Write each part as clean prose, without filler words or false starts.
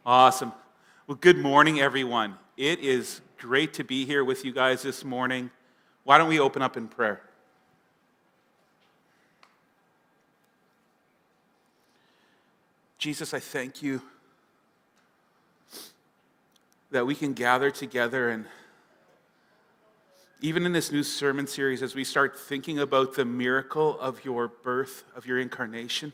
Awesome. Well, good morning, everyone. It is great to be here with you guys this morning. Why don't we open up in prayer? Jesus, I thank you that we can gather together, and even in this new sermon series, as we start thinking about the miracle of your birth, of your incarnation,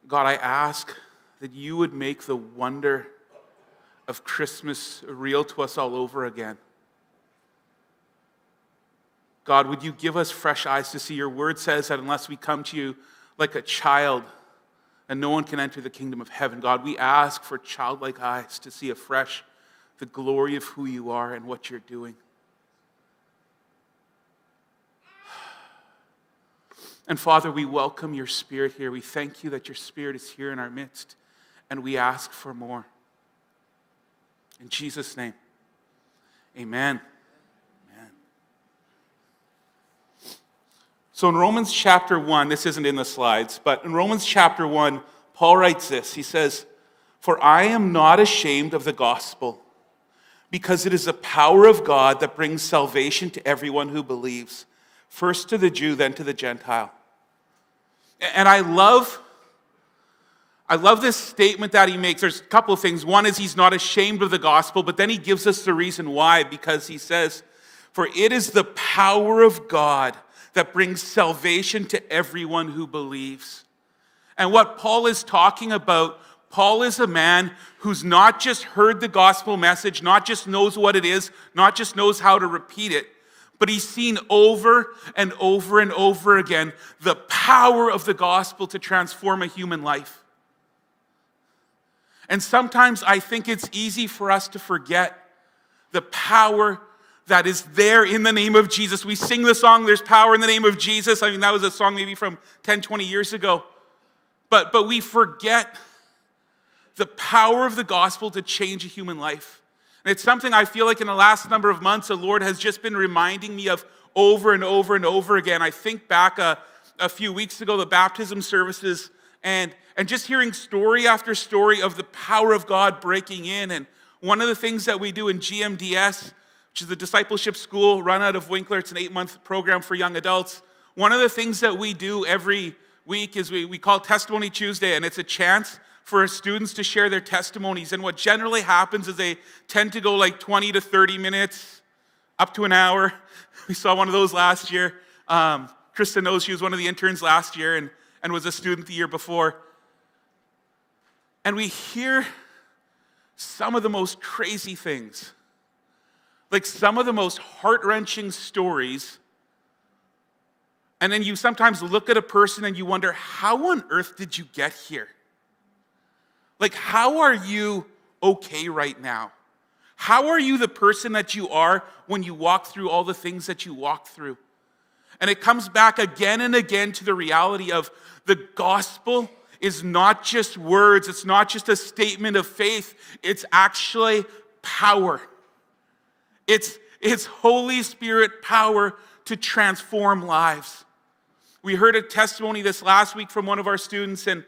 God, I ask that you would make the wonder of Christmas real to us all over again. God, would you give us fresh eyes to see? Your word says that unless we come to you like a child, and no one can enter the kingdom of heaven. God, we ask for childlike eyes to see afresh the glory of who you are and what you're doing. And Father, we welcome your Spirit here. We thank you that your Spirit is here in our midst, and we ask for more. In Jesus' name, amen. Amen. So in Romans chapter 1, this isn't in the slides, but in Romans chapter 1, Paul writes this. He says, "For I am not ashamed of the gospel, because it is the power of God that brings salvation to everyone who believes, first to the Jew, then to the Gentile." And I love this statement that he makes. There's a couple of things. One is he's not ashamed of the gospel, but then he gives us the reason why, because he says, "For it is the power of God that brings salvation to everyone who believes." And what Paul is talking about, Paul is a man who's not just heard the gospel message, not just knows what it is, not just knows how to repeat it, but he's seen over and over and over again the power of the gospel to transform a human life. And sometimes I think it's easy for us to forget the power that is there in the name of Jesus. We sing the song, "There's power in the name of Jesus." I mean, that was a song maybe from 10, 20 years ago. But we forget the power of the gospel to change a human life. And it's something I feel like in the last number of months, the Lord has just been reminding me of over and over and over again. I think back a few weeks ago, the baptism services, and just hearing story after story of the power of God breaking in. And one of the things that we do in GMDS, which is the discipleship school run out of Winkler, it's an 8-month program for young adults. One of the things that we do every week is we call Testimony Tuesday, and it's a chance for students to share their testimonies. And what generally happens is they tend to go like 20 to 30 minutes, up to an hour. We saw one of those last year. Krista knows she was one of the interns last year and was a student the year before. And we hear some of the most crazy things, like some of the most heart-wrenching stories. And then you sometimes look at a person and you wonder, how on earth did you get here? Like, how are you okay right now? How are you the person that you are when you walk through all the things that you walk through? And it comes back again and again to the reality of the gospel is not just words. It's not just a statement of faith. It's actually power. It's Holy Spirit power to transform lives. We heard a testimony this last week from one of our students, and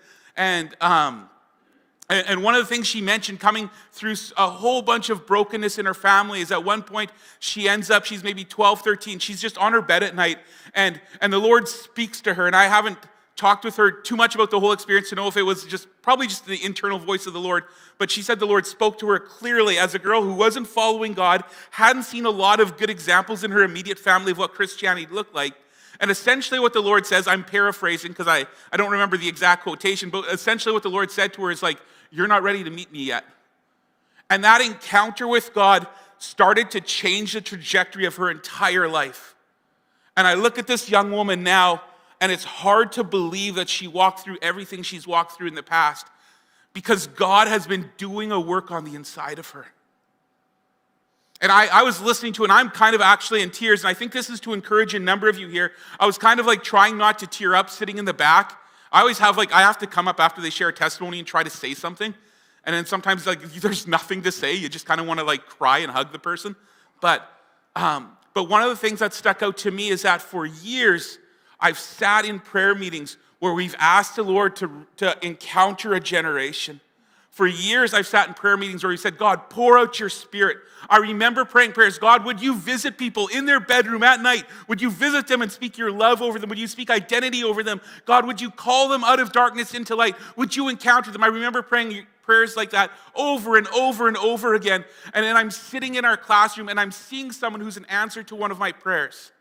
one of the things she mentioned coming through a whole bunch of brokenness in her family is at one point she's maybe 12, 13, she's just on her bed at night, and the Lord speaks to her, and I haven't talked with her too much about the whole experience to know if it was probably just the internal voice of the Lord, but she said the Lord spoke to her clearly as a girl who wasn't following God, hadn't seen a lot of good examples in her immediate family of what Christianity looked like. And essentially what the Lord says, I'm paraphrasing because I don't remember the exact quotation, but essentially what the Lord said to her is like, "You're not ready to meet me yet." And that encounter with God started to change the trajectory of her entire life. And I look at this young woman now, and it's hard to believe that she walked through everything she's walked through in the past because God has been doing a work on the inside of her. And I was listening to it, and I'm kind of actually in tears, and I think this is to encourage a number of you here. I was kind of like trying not to tear up sitting in the back. I always have I have to come up after they share a testimony and try to say something. And then sometimes there's nothing to say. You just kind of want to cry and hug the person. But one of the things that stuck out to me is that for years, I've sat in prayer meetings where we've asked the Lord to encounter a generation. For years, I've sat in prayer meetings where we said, God, pour out your Spirit. I remember praying prayers, God, would you visit people in their bedroom at night? Would you visit them and speak your love over them? Would you speak identity over them? God, would you call them out of darkness into light? Would you encounter them? I remember praying prayers like that over and over and over again. And then I'm sitting in our classroom and I'm seeing someone who's an answer to one of my prayers.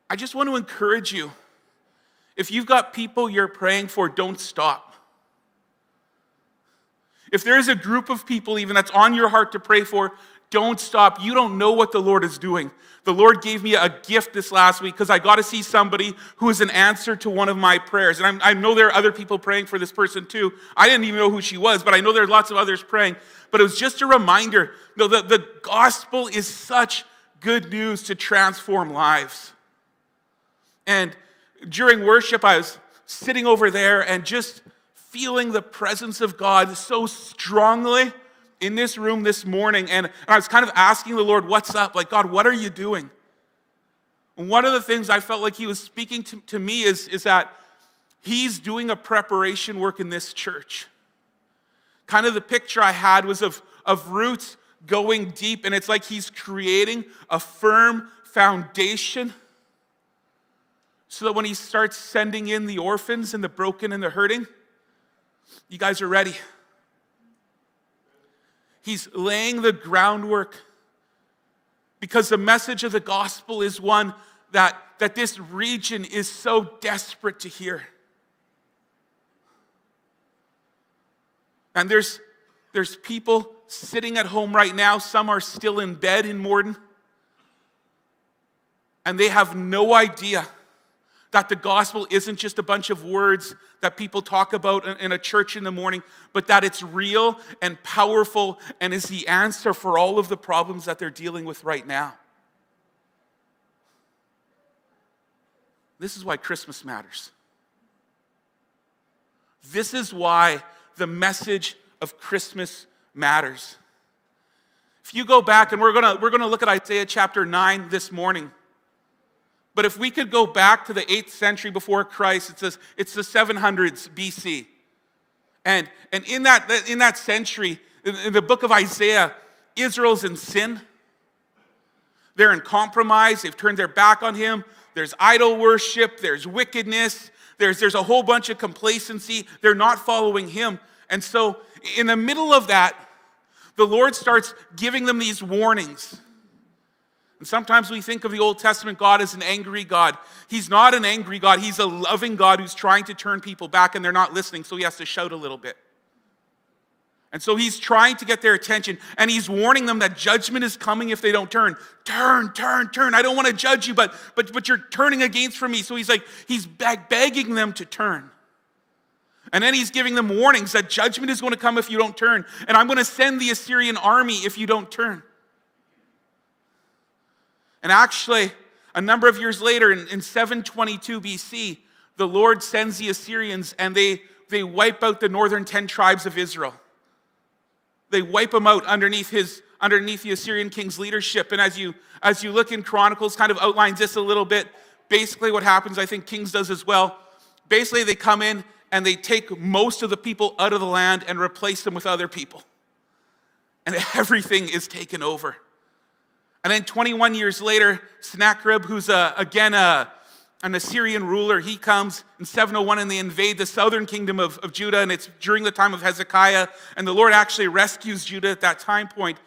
I just want to encourage you. If you've got people you're praying for, don't stop. If there is a group of people even that's on your heart to pray for, don't stop. You don't know what the Lord is doing. The Lord gave me a gift this last week because I got to see somebody who is an answer to one of my prayers. And I know there are other people praying for this person too. I didn't even know who she was, but I know there are lots of others praying. But it was just a reminder, the gospel is such good news to transform lives. And during worship, I was sitting over there and just feeling the presence of God so strongly in this room this morning. And I was kind of asking the Lord, what's up? Like, God, what are you doing? And one of the things I felt like he was speaking to me is that he's doing a preparation work in this church. Kind of the picture I had was of roots going deep, and it's like he's creating a firm foundation so that when he starts sending in the orphans and the broken and the hurting, you guys are ready. He's laying the groundwork because the message of the gospel is one that this region is so desperate to hear. And there's people sitting at home right now. Some are still in bed in Morden. And they have no idea that the gospel isn't just a bunch of words that people talk about in a church in the morning, but that it's real and powerful and is the answer for all of the problems that they're dealing with right now. This is why Christmas matters. This is why the message of Christmas matters. If you go back, and we're gonna look at Isaiah chapter 9 this morning. But if we could go back to the 8th century before Christ, it says it's the 700s BC. And in that century, in the book of Isaiah, Israel's in sin. They're in compromise. They've turned their back on him. There's idol worship. There's wickedness. There's a whole bunch of complacency. They're not following him. And so in the middle of that, the Lord starts giving them these warnings. And sometimes we think of the Old Testament God as an angry God. He's not an angry God. He's a loving God who's trying to turn people back, and they're not listening, so he has to shout a little bit. And so he's trying to get their attention, and he's warning them that judgment is coming if they don't turn. Turn. I don't want to judge you, but you're turning against me. So he's begging them to turn. And then he's giving them warnings that judgment is going to come if you don't turn, and I'm going to send the Assyrian army if you don't turn. And actually, a number of years later, in 722 BC, the Lord sends the Assyrians, and they wipe out the northern 10 tribes of Israel. They wipe them out underneath the Assyrian king's leadership. And as you look in Chronicles, kind of outlines this a little bit. Basically what happens, I think Kings does as well. Basically they come in and they take most of the people out of the land and replace them with other people. And everything is taken over. And then 21 years later, Sennacherib, who's again an Assyrian ruler, he comes in 701 and they invade the southern kingdom of Judah, and it's during the time of Hezekiah, and the Lord actually rescues Judah at that time point.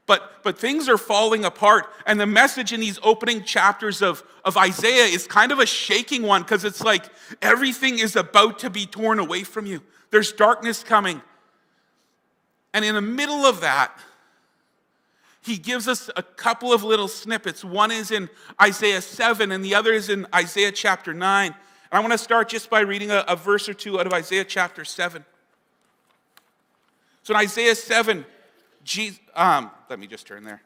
But things are falling apart, and the message in these opening chapters of Isaiah is kind of a shaking one, because it's like everything is about to be torn away from you. There's darkness coming. And in the middle of that, he gives us a couple of little snippets. One is in Isaiah 7, and the other is in Isaiah chapter 9. And I want to start just by reading a verse or two out of Isaiah chapter 7. So in Isaiah 7, let me just turn there.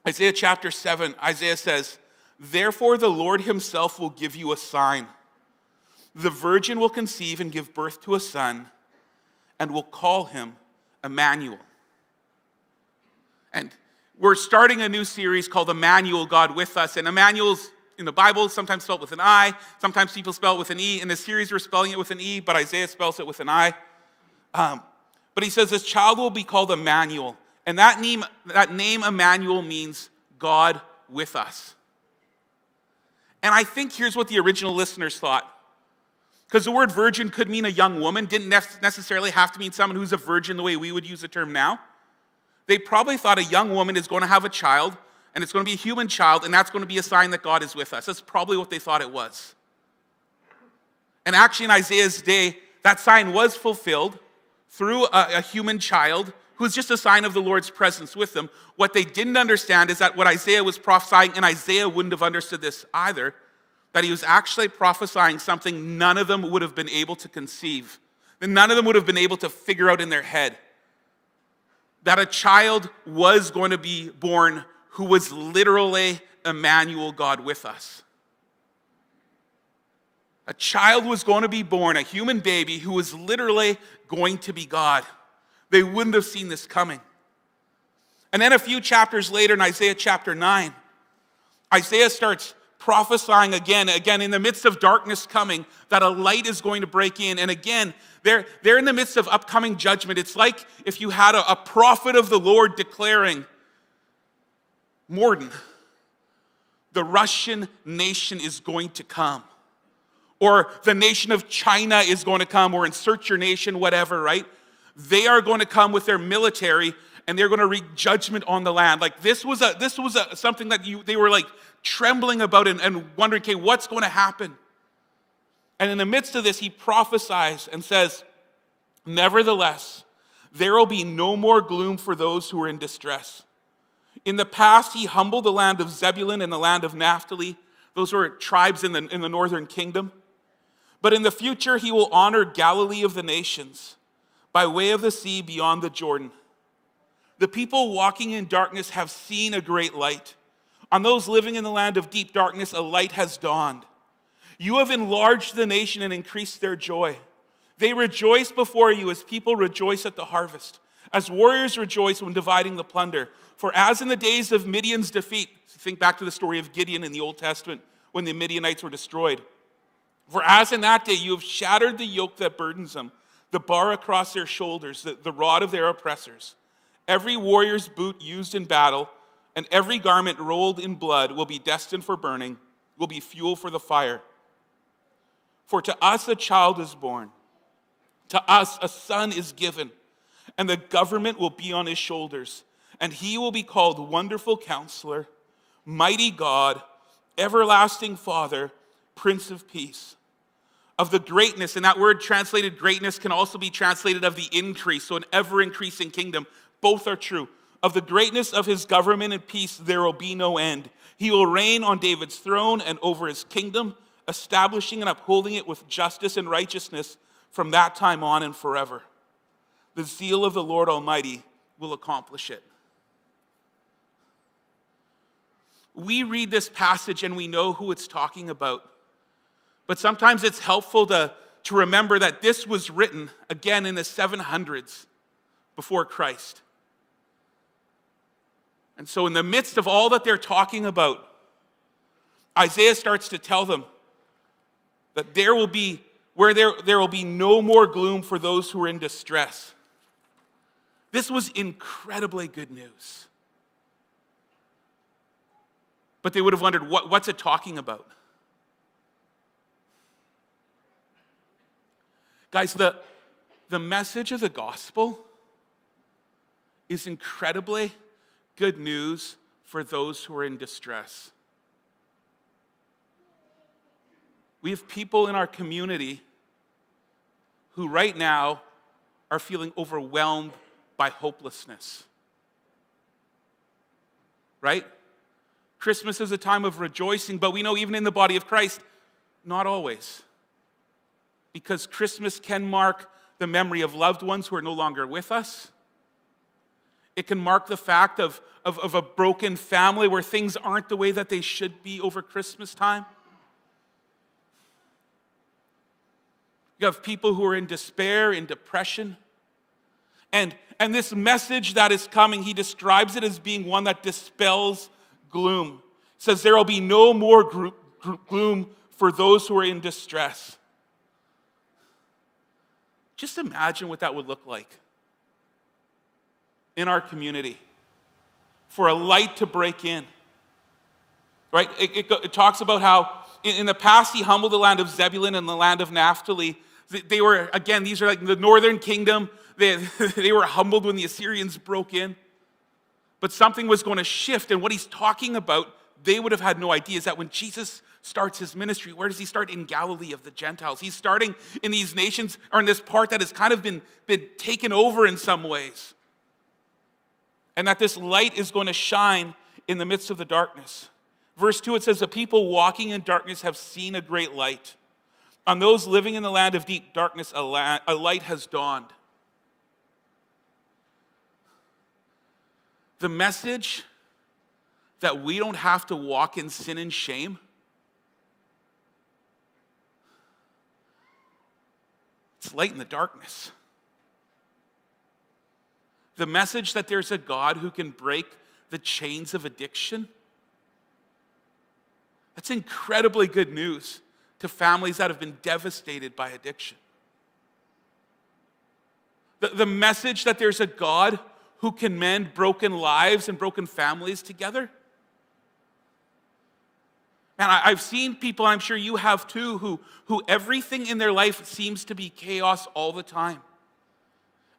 Isaiah chapter 7, Isaiah says, "Therefore the Lord himself will give you a sign. The virgin will conceive and give birth to a son, and will call him Emmanuel." And we're starting a new series called Emmanuel, God with us. And Emmanuel's in the Bible, sometimes spelled with an I, sometimes people spell it with an E. In this series, we're spelling it with an E, but Isaiah spells it with an I. But he says, this child will be called Emmanuel. And that name Emmanuel means God with us. And I think here's what the original listeners thought. Because the word virgin could mean a young woman, didn't necessarily have to mean someone who's a virgin the way we would use the term now. They probably thought a young woman is going to have a child, and it's going to be a human child, and that's going to be a sign that God is with us. That's probably what they thought it was. And actually in Isaiah's day, that sign was fulfilled through a human child who was just a sign of the Lord's presence with them. What they didn't understand is that what Isaiah was prophesying, and Isaiah wouldn't have understood this either, that he was actually prophesying something none of them would have been able to conceive, that none of them would have been able to figure out in their head. That a child was going to be born who was literally Emmanuel, God with us. A child was going to be born, a human baby who was literally going to be God. They wouldn't have seen this coming. And then a few chapters later in Isaiah chapter 9, Isaiah starts prophesying again in the midst of darkness coming, that a light is going to break in. And again, they're in the midst of upcoming judgment. It's like if you had a prophet of the Lord declaring, Morden, the Russian nation is going to come. Or the nation of China is going to come, or insert your nation, whatever, right? They are going to come with their military, and they're going to wreak judgment on the land. Like this was something that they were like trembling about and wondering, okay, what's going to happen? And in the midst of this, he prophesies and says, nevertheless, there will be no more gloom for those who are in distress. In the past, he humbled the land of Zebulun and the land of Naphtali. Those were tribes in the northern kingdom. But in the future, he will honor Galilee of the nations by way of the sea beyond the Jordan. The people walking in darkness have seen a great light. On those living in the land of deep darkness, a light has dawned. You have enlarged the nation and increased their joy. They rejoice before you as people rejoice at the harvest, as warriors rejoice when dividing the plunder. For as in the days of Midian's defeat, think back to the story of Gideon in the Old Testament when the Midianites were destroyed. For as in that day you have shattered the yoke that burdens them, the bar across their shoulders, the rod of their oppressors. Every warrior's boot used in battle and every garment rolled in blood will be destined for burning, will be fuel for the fire. For to us a child is born, to us a son is given, and the government will be on his shoulders, and he will be called Wonderful Counselor, Mighty God, Everlasting Father, Prince of Peace. Of the greatness, and that word translated greatness can also be translated of the increase, so an ever-increasing kingdom. Both are true. Of the greatness of his government and peace, there will be no end. He will reign on David's throne and over his kingdom, establishing and upholding it with justice and righteousness from that time on and forever. The zeal of the Lord Almighty will accomplish it. We read this passage and we know who it's talking about. But sometimes it's helpful to remember that this was written, again, in the 700s before Christ. And so in the midst of all that they're talking about, Isaiah starts to tell them that there will be no more gloom for those who are in distress. This was incredibly good news. But they would have wondered, what's it talking about? Guys, the message of the gospel is incredibly good news for those who are in distress. We have people in our community who right now are feeling overwhelmed by hopelessness. Right? Christmas is a time of rejoicing, but we know even in the body of Christ, not always. Because Christmas can mark the memory of loved ones who are no longer with us. It can mark the fact of a broken family where things aren't the way that they should be over Christmas time. You have people who are in despair, in depression. And this message that is coming, he describes it as being one that dispels gloom. He says there will be no more gloom for those who are in distress. Just imagine what that would look like in our community for a light to break in. Right? It talks about how in the past he humbled the land of Zebulun and the land of Naphtali. They were, again, these are like the northern kingdom. They were humbled when the Assyrians broke in. But something was going to shift, and what he's talking about, they would have had no idea, is that when Jesus starts his ministry, where does he start? In Galilee of the Gentiles. He's starting in these nations, or in this part that has kind of been taken over in some ways. And that this light is going to shine in the midst of the darkness. Verse 2, it says, the people walking in darkness have seen a great light. On those living in the land of deep darkness, a light has dawned. The message that we don't have to walk in sin and shame, it's light in the darkness. The message that there's a God who can break the chains of addiction, that's incredibly good news to families that have been devastated by addiction. The message that there's a God who can mend broken lives and broken families together. And I've seen people, and I'm sure you have too, who everything in their life seems to be chaos all the time.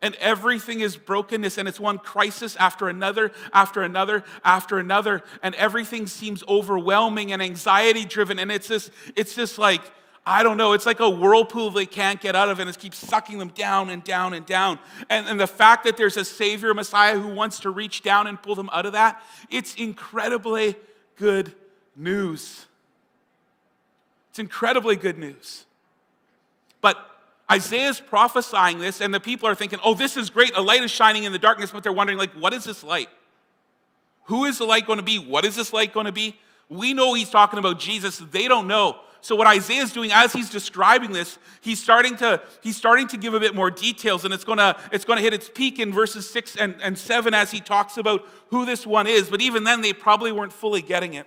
And everything is brokenness, and it's one crisis after another, after another, after another, and everything seems overwhelming and anxiety-driven, and it's this like, I don't know, it's like a whirlpool they can't get out of, and it keeps sucking them down and down and down. And the fact that there's a Savior, Messiah, who wants to reach down and pull them out of that, it's incredibly good news. It's incredibly good news. But Isaiah's prophesying this, and the people are thinking, oh, this is great. A light is shining in the darkness, but they're wondering, like, what is this light? Who is the light going to be? What is this light going to be? We know he's talking about Jesus. They don't know. So what Isaiah's doing as he's describing this, he's starting to give a bit more details, and it's going to hit its peak in verses 6 and 7 as he talks about who this one is. But even then, they probably weren't fully getting it.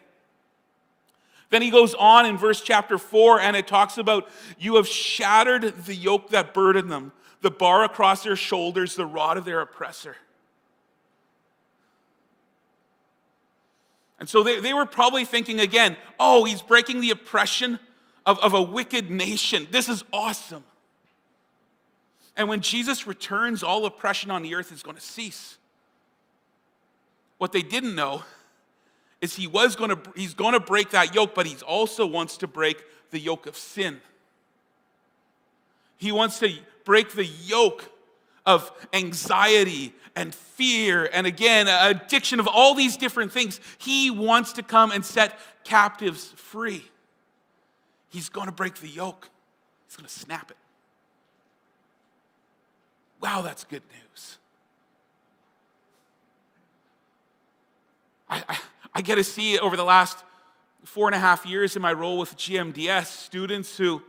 Then he goes on in verse chapter 4, and it talks about, you have shattered the yoke that burdened them, the bar across their shoulders, the rod of their oppressor. And so they were probably thinking again, oh, he's breaking the oppression of a wicked nation. This is awesome. And when Jesus returns, all oppression on the earth is going to cease. What they didn't know is he's going to break that yoke, but he also wants to break the yoke of sin. He wants to break the yoke of anxiety and fear and, again, addiction, of all these different things. He wants to come and set captives free. He's going to break the yoke. He's going to snap it. Wow, that's good news. I get to see over the last 4.5 years in my role with GMDS, students who,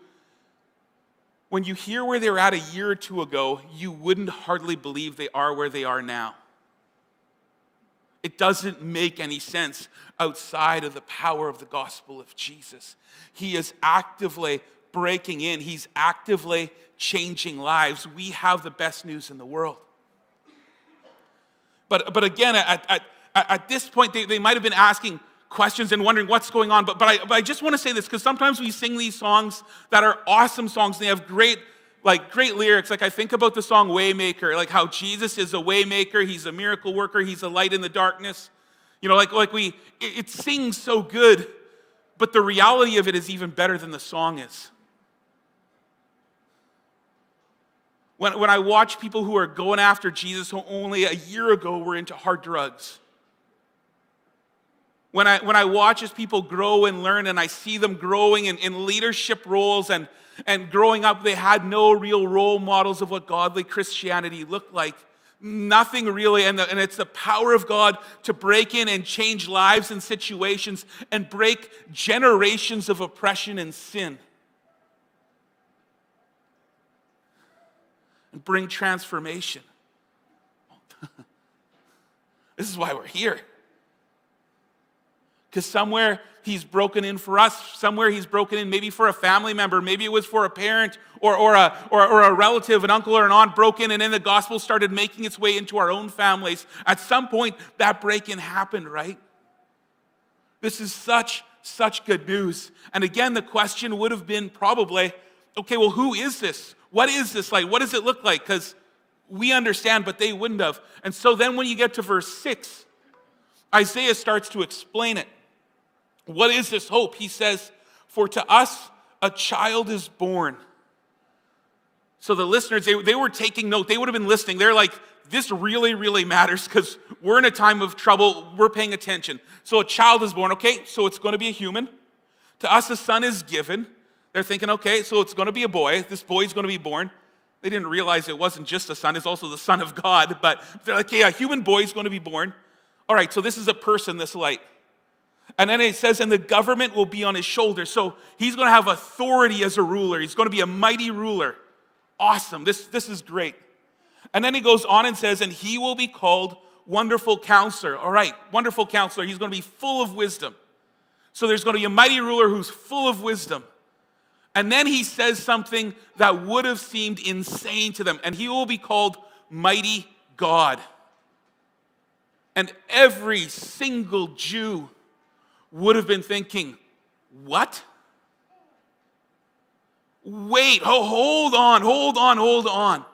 when you hear where they were at a year or two ago, you wouldn't hardly believe they are where they are now. It doesn't make any sense outside of the power of the gospel of Jesus. He is actively breaking in. He's actively changing lives. We have the best news in the world. But again, at this point, they might have been asking questions and wondering what's going on. But I just want to say this, because sometimes we sing these songs that are awesome songs. And they have great lyrics. Like I think about the song Waymaker, like how Jesus is a waymaker. He's a miracle worker. He's a light in the darkness. You know, it sings so good, but the reality of it is even better than the song is. When I watch people who are going after Jesus who only a year ago were into hard drugs, when I watch as people grow and learn, and I see them growing in leadership roles and growing up, they had no real role models of what godly Christianity looked like. Nothing really, and it's the power of God to break in and change lives and situations and break generations of oppression and sin. And bring transformation. This is why we're here. Because somewhere he's broken in for us, somewhere he's broken in maybe for a family member, maybe it was for a parent or a relative, an uncle or an aunt broke in, and then the gospel started making its way into our own families. At some point, that break-in happened, right? This is such good news. And again, the question would have been probably, okay, well, who is this? What is this like? What does it look like? Because we understand, but they wouldn't have. And so then when you get to verse 6, Isaiah starts to explain it. What is this hope? He says, for to us a child is born. So the listeners, they were taking note. They would have been listening. They're like, this really, really matters because we're in a time of trouble. We're paying attention. So a child is born. Okay, so it's going to be a human. To us a son is given. They're thinking, okay, so it's going to be a boy. This boy is going to be born. They didn't realize it wasn't just a son. It's also the Son of God. But they're like, yeah, a human boy is going to be born. All right, so this is a person, this light. And then it says, and the government will be on his shoulders. So he's going to have authority as a ruler. He's going to be a mighty ruler. Awesome. This is great. And then he goes on and says, and he will be called Wonderful Counselor. All right, Wonderful Counselor. He's going to be full of wisdom. So there's going to be a mighty ruler who's full of wisdom. And then he says something that would have seemed insane to them. And he will be called Mighty God. And every single Jew would have been thinking, what? Wait, hold on.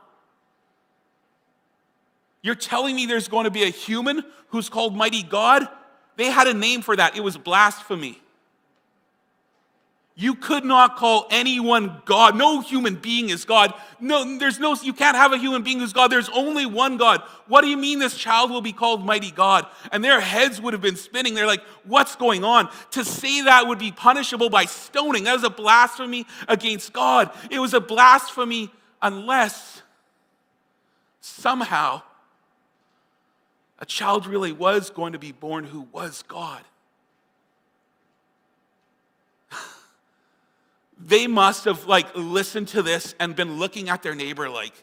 You're telling me there's going to be a human who's called Mighty God? They had a name for that. It was blasphemy. You could not call anyone God. No human being is God. You can't have a human being who's God. There's only one God. What do you mean this child will be called Mighty God? And their heads would have been spinning. They're like, what's going on? To say that would be punishable by stoning. That was a blasphemy against God. It was a blasphemy unless somehow a child really was going to be born who was God. They must have listened to this and been looking at their neighbor like,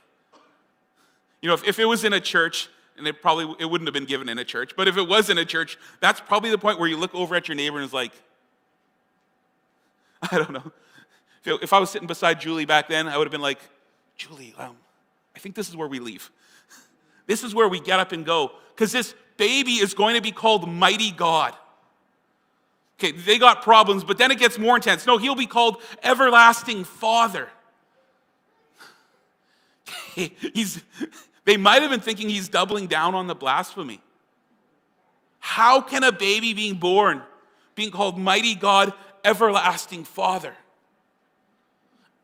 if it was in a church, and it wouldn't have been given in a church, but if it was in a church, that's probably the point where you look over at your neighbor and it's like, I don't know. If I was sitting beside Julie back then, I would have been like, Julie, I think this is where we leave. This is where we get up and go, because this baby is going to be called Mighty God. Okay, they got problems, but then it gets more intense. No, he'll be called Everlasting Father. They might have been thinking he's doubling down on the blasphemy. How can a baby being born, being called Mighty God, Everlasting Father?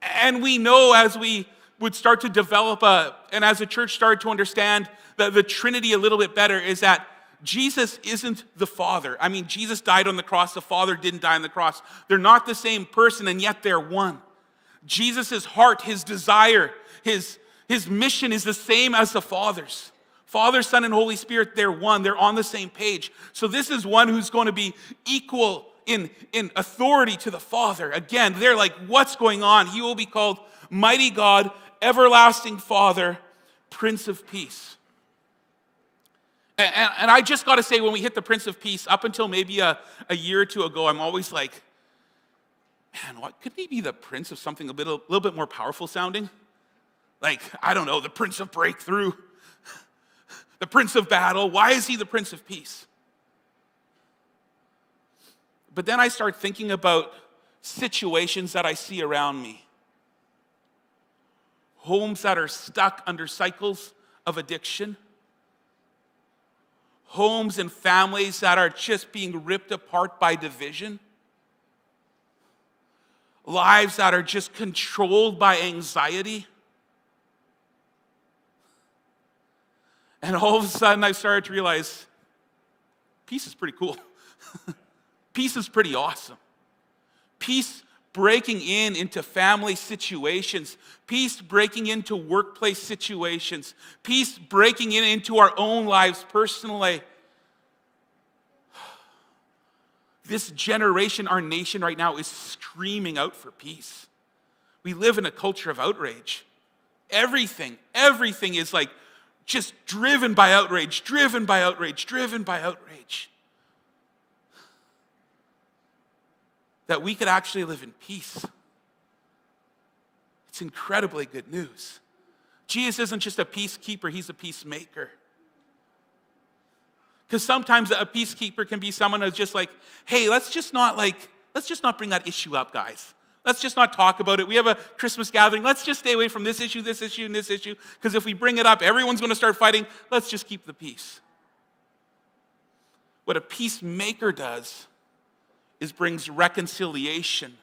And we know as we would start to develop and as the church started to understand the Trinity a little bit better, is that Jesus isn't the Father. I mean, Jesus died on the cross. The Father didn't die on the cross. They're not the same person, and yet they're one. Jesus' heart, his desire, his mission is the same as the Father's. Father, Son, and Holy Spirit, they're one. They're on the same page. So this is one who's going to be equal in authority to the Father. Again, they're like, what's going on? He will be called Mighty God, Everlasting Father, Prince of Peace. And I just got to say, when we hit the Prince of Peace, up until maybe a year or two ago, I'm always like, man, what could he be the Prince of something a little bit more powerful sounding? Like, I don't know, the Prince of Breakthrough, the Prince of Battle. Why is he the Prince of Peace? But then I start thinking about situations that I see around me. Homes that are stuck under cycles of addiction. Homes and families that are just being ripped apart by division. Lives that are just controlled by anxiety. And all of a sudden I started to realize, peace is pretty cool. Peace is pretty awesome. Peace breaking into family situations, peace breaking into workplace situations, peace breaking into our own lives personally. This generation, our nation right now, is screaming out for peace. We live in a culture of outrage. Everything is like just driven by outrage, driven by outrage, driven by outrage. that we could actually live in peace. It's incredibly good news. Jesus isn't just a peacekeeper, he's a peacemaker. Because sometimes a peacekeeper can be someone who's just like, hey, let's just not bring that issue up, guys. Let's just not talk about it. We have a Christmas gathering. Let's just stay away from this issue, and this issue. Because if we bring it up, everyone's going to start fighting. Let's just keep the peace. What a peacemaker does is brings reconciliation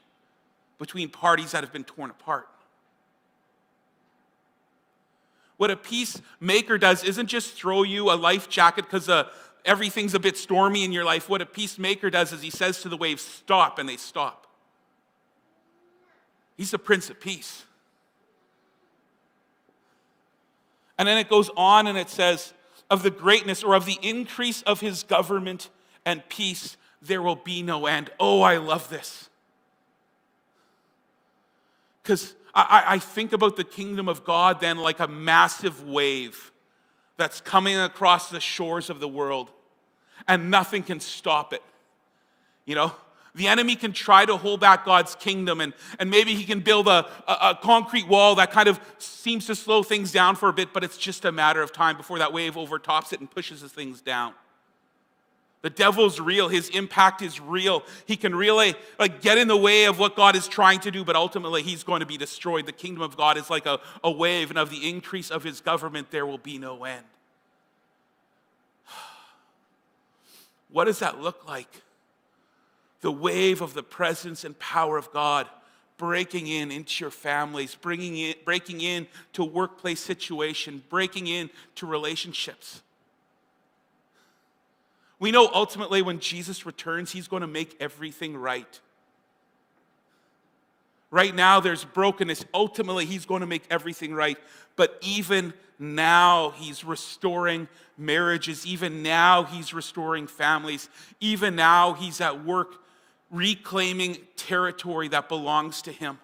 between parties that have been torn apart. What a peacemaker does isn't just throw you a life jacket because everything's a bit stormy in your life. What a peacemaker does is he says to the waves, stop, and they stop. He's the Prince of Peace. And then it goes on and it says, of the greatness or of the increase of his government and peace, there will be no end. Oh, I love this. Because I think about the kingdom of God then like a massive wave that's coming across the shores of the world, and nothing can stop it. You know, the enemy can try to hold back God's kingdom, and maybe he can build a concrete wall that kind of seems to slow things down for a bit, but it's just a matter of time before that wave overtops it and pushes the things down. The devil's real. His impact is real. He can really get in the way of what God is trying to do, but ultimately he's going to be destroyed. The kingdom of God is like a wave, and of the increase of his government there will be no end. What does that look like? The wave of the presence and power of God breaking into your families, breaking in to workplace situation, breaking in to relationships. We know ultimately when Jesus returns, he's going to make everything right. Right now, there's brokenness. Ultimately, he's going to make everything right. But even now, he's restoring marriages. Even now, he's restoring families. Even now, he's at work reclaiming territory that belongs to him.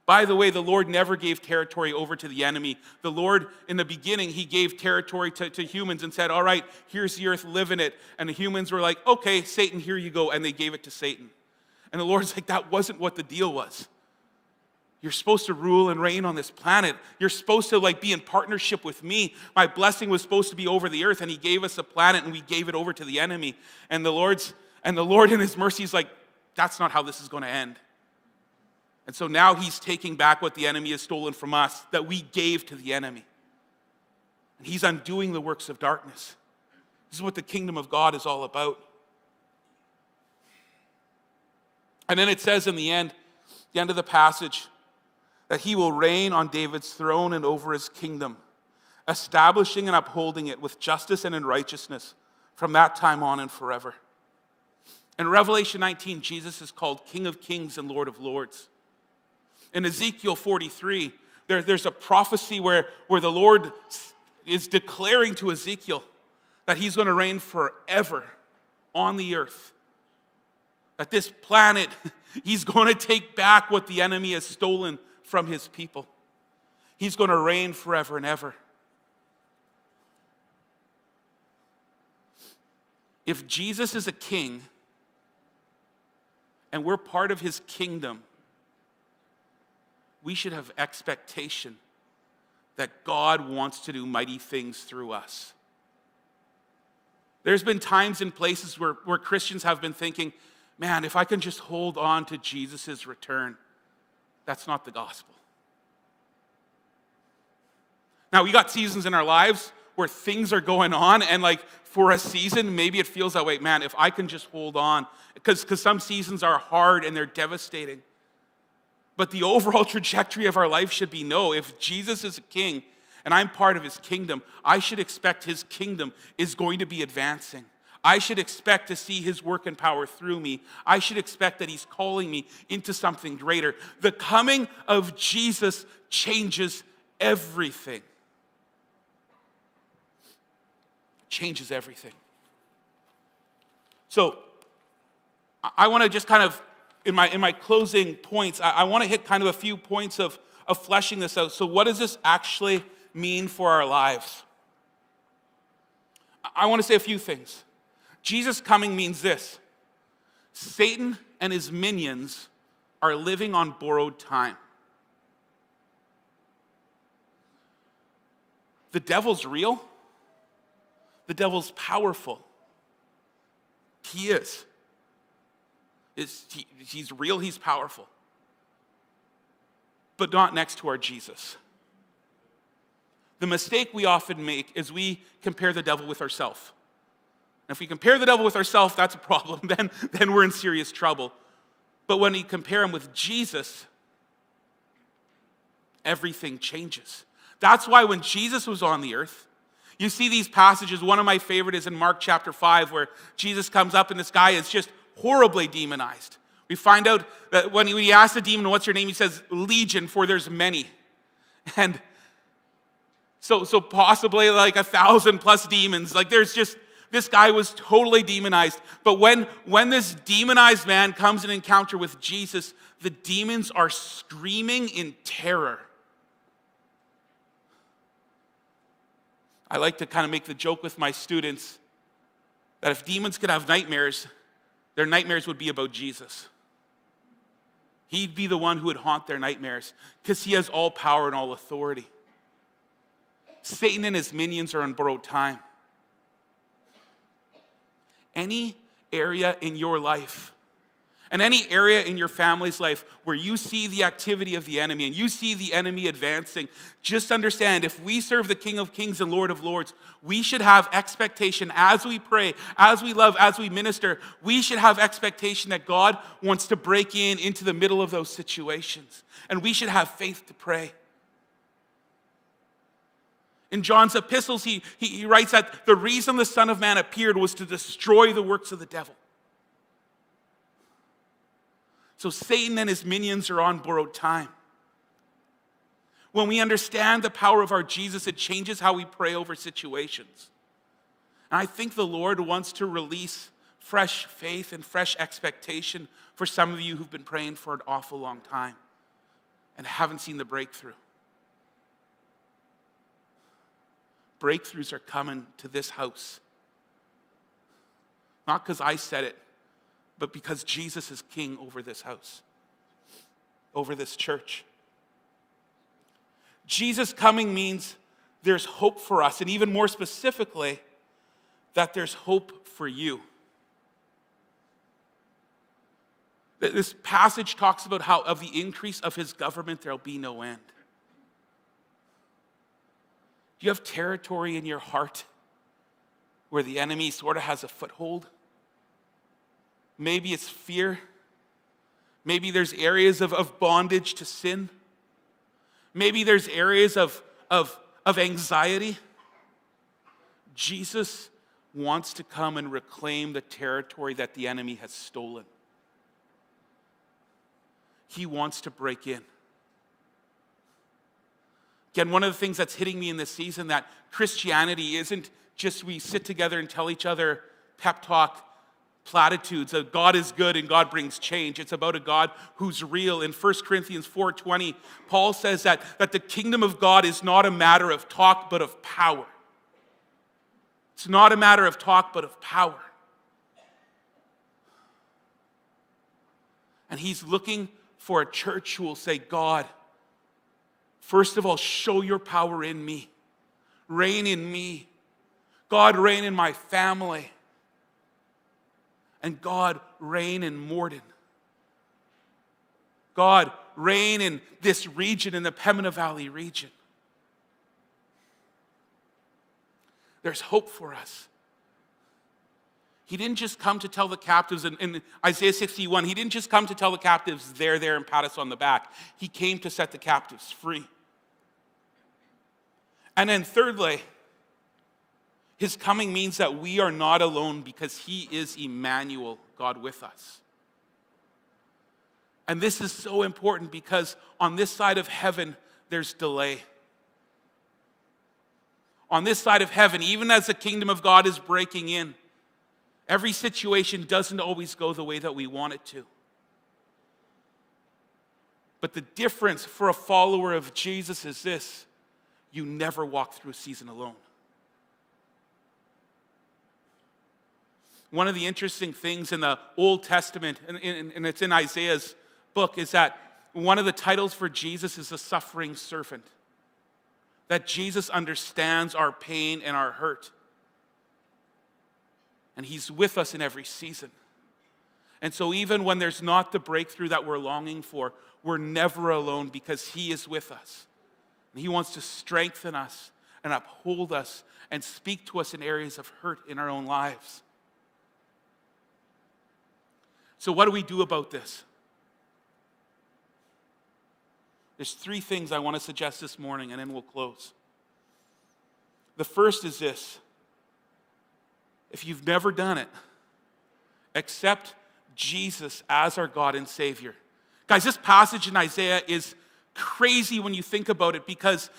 By the way, the Lord never gave territory over to the enemy. The Lord, in the beginning, he gave territory to humans and said, all right, here's the earth, live in it. And the humans were like, okay, Satan, here you go. And they gave it to Satan. And the Lord's like, that wasn't what the deal was. You're supposed to rule and reign on this planet. You're supposed to be in partnership with me. My blessing was supposed to be over the earth, and he gave us a planet, and we gave it over to the enemy. And the Lord in his mercy is like, that's not how this is going to end. And so now he's taking back what the enemy has stolen from us, that we gave to the enemy. And he's undoing the works of darkness. This is what the kingdom of God is all about. And then it says in the end of the passage, that he will reign on David's throne and over his kingdom, establishing and upholding it with justice and in righteousness from that time on and forever. In Revelation 19, Jesus is called King of Kings and Lord of Lords. In Ezekiel 43, there's a prophecy where the Lord is declaring to Ezekiel that he's going to reign forever on the earth. That this planet, he's going to take back what the enemy has stolen from his people. He's going to reign forever and ever. If Jesus is a king and we're part of his kingdom, we should have expectation that God wants to do mighty things through us. There's been times and places where Christians have been thinking, man, if I can just hold on to Jesus' return. That's not the gospel. Now, we got seasons in our lives where things are going on, and for a season, maybe it feels that way. Man, if I can just hold on, because some seasons are hard and they're devastating. But the overall trajectory of our life should be, no, if Jesus is a king and I'm part of his kingdom, I should expect his kingdom is going to be advancing. I should expect to see his work and power through me. I should expect that he's calling me into something greater. The coming of Jesus changes everything. Changes everything. So, I want to just kind of, in my closing points, I want to hit kind of a few points of fleshing this out. So what does this actually mean for our lives? I want to say a few things. Jesus coming means this. Satan and his minions are living on borrowed time. The devil's real. The devil's powerful. He is. He's real, he's powerful. But not next to our Jesus. The mistake we often make is we compare the devil with ourselves. If we compare the devil with ourselves, that's a problem. Then we're in serious trouble. But when we compare him with Jesus, everything changes. That's why when Jesus was on the earth, you see these passages. One of my favorite is in Mark chapter 5, where Jesus comes up and this guy is just horribly demonized. We find out that when he asks the demon, "What's your name?" he says, "Legion, for there's many." And so possibly like 1,000 plus demons. Like this guy was totally demonized. But when this demonized man comes in encounter with Jesus, the demons are screaming in terror. I like to kind of make the joke with my students that if demons could have nightmares, their nightmares would be about Jesus. He'd be the one who would haunt their nightmares because he has all power and all authority. Satan and his minions are on borrowed time. Any area in your life and any area in your family's life where you see the activity of the enemy and you see the enemy advancing, just understand, if we serve the King of Kings and Lord of Lords, we should have expectation as we pray, as we love, as we minister. We should have expectation that God wants to break into the middle of those situations. And we should have faith to pray. In John's epistles, he writes that the reason the Son of Man appeared was to destroy the works of the devil. So Satan and his minions are on borrowed time. When we understand the power of our Jesus, it changes how we pray over situations. And I think the Lord wants to release fresh faith and fresh expectation for some of you who've been praying for an awful long time and haven't seen the breakthrough. Breakthroughs are coming to this house. Not because I said it, but because Jesus is king over this house, over this church. Jesus coming means there's hope for us, and even more specifically, that there's hope for you. This passage talks about how of the increase of his government there'll be no end. Do you have territory in your heart where the enemy sort of has a foothold? Maybe it's fear. Maybe there's areas of bondage to sin. Maybe there's areas of anxiety. Jesus wants to come and reclaim the territory that the enemy has stolen. He wants to break in. Again, one of the things that's hitting me in this season, that Christianity isn't just we sit together and tell each other pep talk platitudes of God is good and God brings change. It's about a God who's real. In 1 Corinthians 4:20, Paul says that the kingdom of God is not a matter of talk, but of power. It's not a matter of talk, but of power. And he's looking for a church who will say, God, first of all, show your power in me. Reign in me. God, reign in my family. And God, reign in Morden. God, reign in this region, in the Pembina Valley region. There's hope for us. He didn't just come to tell the captives in Isaiah 61, he didn't just come to tell the captives there and pat us on the back. He came to set the captives free. And then thirdly, his coming means that we are not alone because he is Emmanuel, God with us. And this is so important because on this side of heaven, there's delay. On this side of heaven, even as the kingdom of God is breaking in, every situation doesn't always go the way that we want it to. But the difference for a follower of Jesus is this: you never walk through a season alone. One of the interesting things in the Old Testament, and it's in Isaiah's book, is that one of the titles for Jesus is the suffering servant. That Jesus understands our pain and our hurt. And he's with us in every season. And so even when there's not the breakthrough that we're longing for, we're never alone because he is with us. And he wants to strengthen us and uphold us and speak to us in areas of hurt in our own lives. So what do we do about this? There's 3 things I want to suggest this morning, and then we'll close. The first is this. If you've never done it, accept Jesus as our God and Savior. Guys, this passage in Isaiah is crazy when you think about it because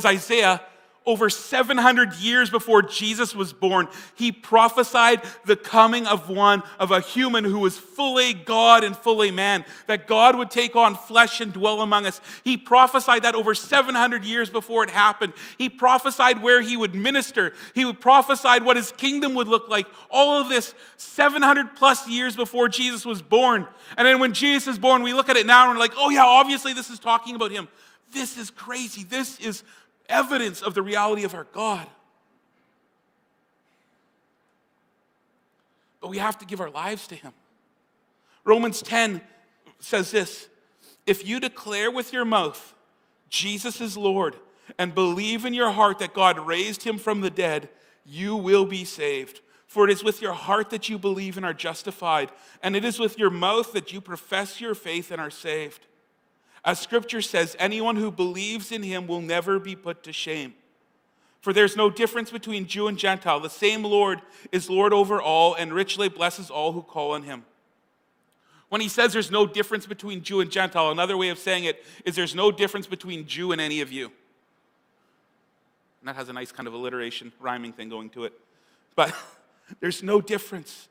Isaiah, over 700 years before Jesus was born, he prophesied the coming of a human who was fully God and fully man, that God would take on flesh and dwell among us. He prophesied that over 700 years before it happened. He prophesied where he would minister. He would prophesied what his kingdom would look like. All of this 700 plus years before Jesus was born. And then when Jesus is born, we look at it now and we're like, oh yeah, obviously this is talking about him. This is crazy. This is evidence of the reality of our God. But we have to give our lives to him. Romans 10 says this, if you declare with your mouth Jesus is Lord and believe in your heart that God raised him from the dead, you will be saved. For it is with your heart that you believe and are justified, and it is with your mouth that you profess your faith and are saved. As Scripture says, anyone who believes in him will never be put to shame. For there's no difference between Jew and Gentile. The same Lord is Lord over all and richly blesses all who call on him. When he says there's no difference between Jew and Gentile, another way of saying it is there's no difference between Jew and any of you. And that has a nice kind of alliteration, rhyming thing going to it. But there's no difference.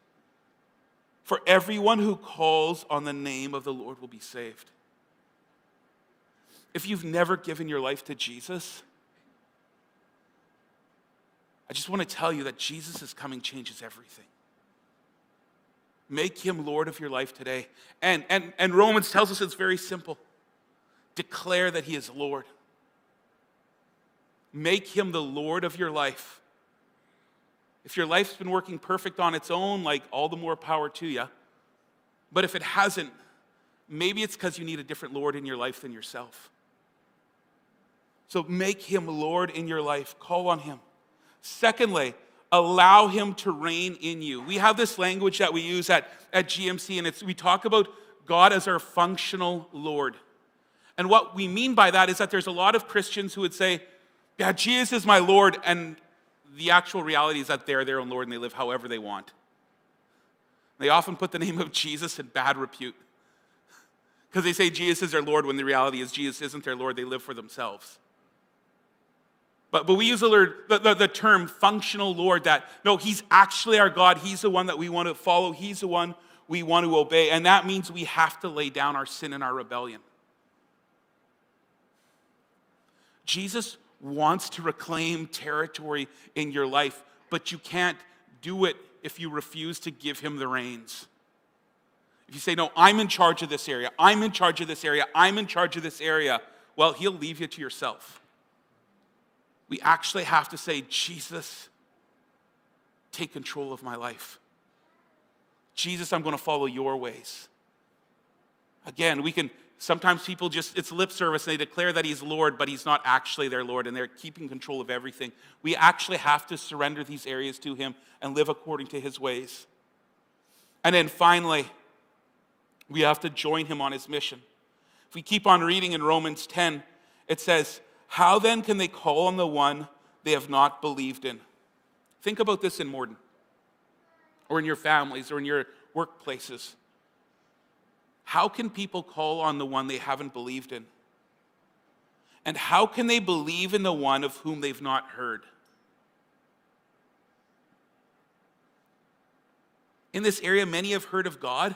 For everyone who calls on the name of the Lord will be saved. If you've never given your life to Jesus, I just want to tell you that Jesus' coming changes everything. Make him Lord of your life today. And Romans tells us it's very simple. Declare that he is Lord. Make him the Lord of your life. If your life's been working perfect on its own, like all the more power to you. But if it hasn't, maybe it's because you need a different Lord in your life than yourself. So make him Lord in your life. Call on him. Secondly, allow him to reign in you. We have this language that we use at GMC, and we talk about God as our functional Lord. And what we mean by that is that there's a lot of Christians who would say, yeah, Jesus is my Lord, and the actual reality is that they're their own Lord and they live however they want. They often put the name of Jesus in bad repute because they say Jesus is their Lord when the reality is Jesus isn't their Lord, they live for themselves. But we use the term functional Lord that, no, he's actually our God. He's the one that we want to follow. He's the one we want to obey. And that means we have to lay down our sin and our rebellion. Jesus wants to reclaim territory in your life, but you can't do it if you refuse to give him the reins. If you say, no, I'm in charge of this area, I'm in charge of this area, I'm in charge of this area, well, he'll leave you to yourself. We actually have to say, Jesus, take control of my life. Jesus, I'm going to follow your ways. Again, sometimes people it's lip service, and they declare that he's Lord, but he's not actually their Lord, and they're keeping control of everything. We actually have to surrender these areas to him and live according to his ways. And then finally, we have to join him on his mission. If we keep on reading in Romans 10, it says, how then can they call on the one they have not believed in? Think about this in Morden, or in your families, or in your workplaces. How can people call on the one they haven't believed in? And how can they believe in the one of whom they've not heard? In this area, many have heard of God,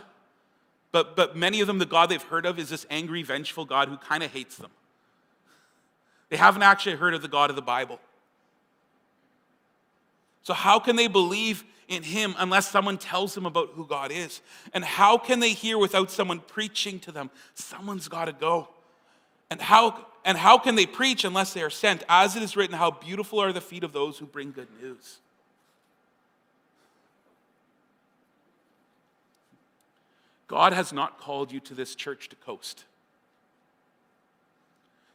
but many of them, the God they've heard of is this angry, vengeful God who kind of hates them. They haven't actually heard of the God of the Bible. So how can they believe in him unless someone tells them about who God is. And how can they hear without someone preaching to them? Someone's got to go. And how can they preach unless they are sent? As it is written, how beautiful are the feet of those who bring good news. God has not called you to this church to coast.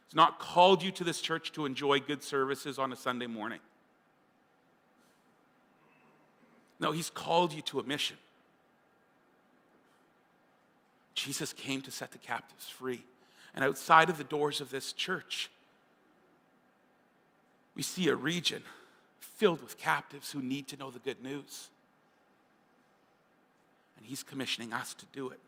He's not called you to this church to enjoy good services on a Sunday morning. No, he's called you to a mission. Jesus came to set the captives free. And outside of the doors of this church, we see a region filled with captives who need to know the good news. And he's commissioning us to do it.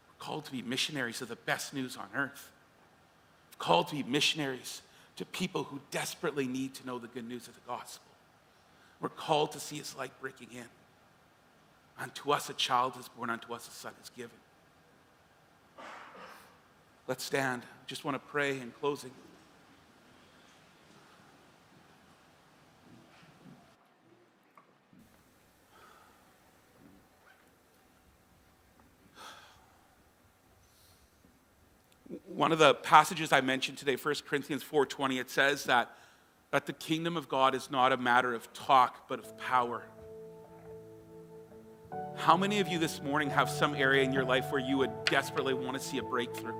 We're called to be missionaries of the best news on earth. We're called to be missionaries to people who desperately need to know the good news of the gospel. We're called to see his light breaking in. Unto us a child is born, unto us a son is given. Let's stand. Just want to pray in closing. One of the passages I mentioned today, 1 Corinthians 4:20, it says that the kingdom of God is not a matter of talk, but of power. How many of you this morning have some area in your life where you would desperately want to see a breakthrough?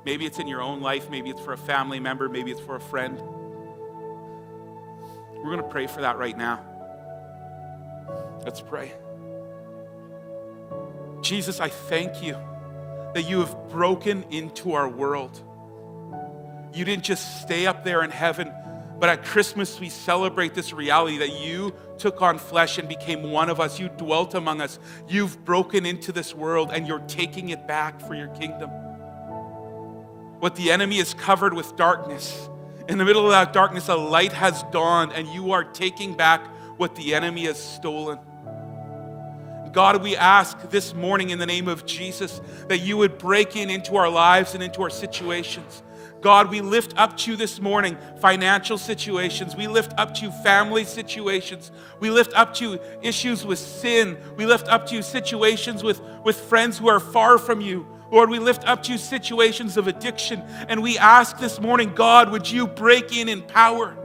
Maybe it's in your own life, maybe it's for a family member, maybe it's for a friend. We're going to pray for that right now. Let's pray. Jesus, I thank you that you have broken into our world. You didn't just stay up there in heaven, but at Christmas we celebrate this reality that you took on flesh and became one of us. You dwelt among us. You've broken into this world and you're taking it back for your kingdom. What the enemy is covered with darkness, in the middle of that darkness, a light has dawned and you are taking back what the enemy has stolen. God, we ask this morning in the name of Jesus that you would break into our lives and into our situations. God, we lift up to you this morning financial situations. We lift up to you family situations. We lift up to you issues with sin. We lift up to you situations with friends who are far from you. Lord, we lift up to you situations of addiction. And we ask this morning, God, would you break in power?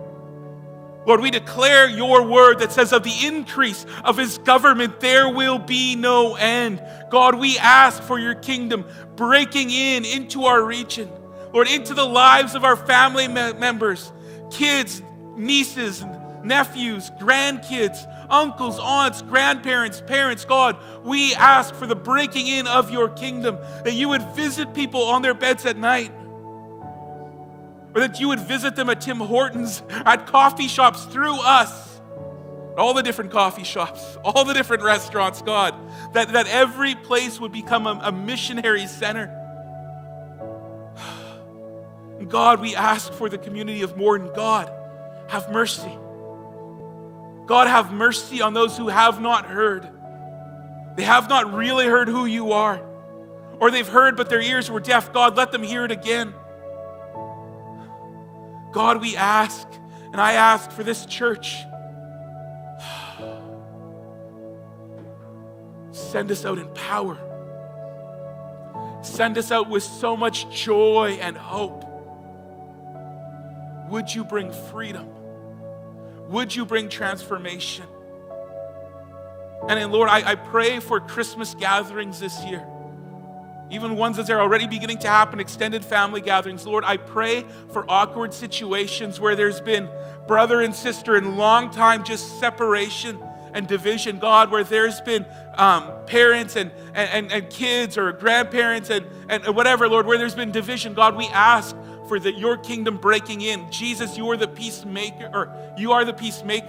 Lord, we declare your word that says of the increase of his government, there will be no end. God, we ask for your kingdom breaking into our region. Lord, into the lives of our family members, kids, nieces, nephews, grandkids, uncles, aunts, grandparents, parents. God, we ask for the breaking in of your kingdom, that you would visit people on their beds at night, or that you would visit them at Tim Hortons, at coffee shops through us, all the different coffee shops, all the different restaurants, God, that every place would become a missionary center. God, we ask for the community of Morden. God, have mercy. God, have mercy on those who have not heard. They have not really heard who you are. Or they've heard, but their ears were deaf. God, let them hear it again. God, we ask, and I ask for this church. Send us out in power. Send us out with so much joy and hope. Would you bring freedom? Would you bring transformation? And then, Lord, I pray for Christmas gatherings this year. Even ones that are already beginning to happen, extended family gatherings. Lord, I pray for awkward situations where there's been brother and sister in long time just separation and division. God, where there's been parents and kids or grandparents and whatever, Lord, where there's been division. God, we ask for your kingdom breaking in. Jesus, you are the peacemaker,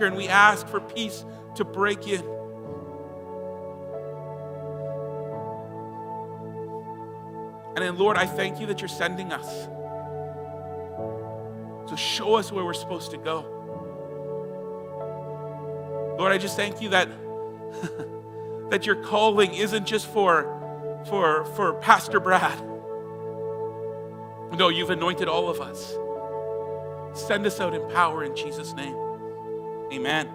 and we ask for peace to break in. And then, Lord, I thank you that you're sending us. So show us where we're supposed to go. Lord, I just thank you that that your calling isn't just for Pastor Brad. No, you've anointed all of us. Send us out in power in Jesus' name. Amen.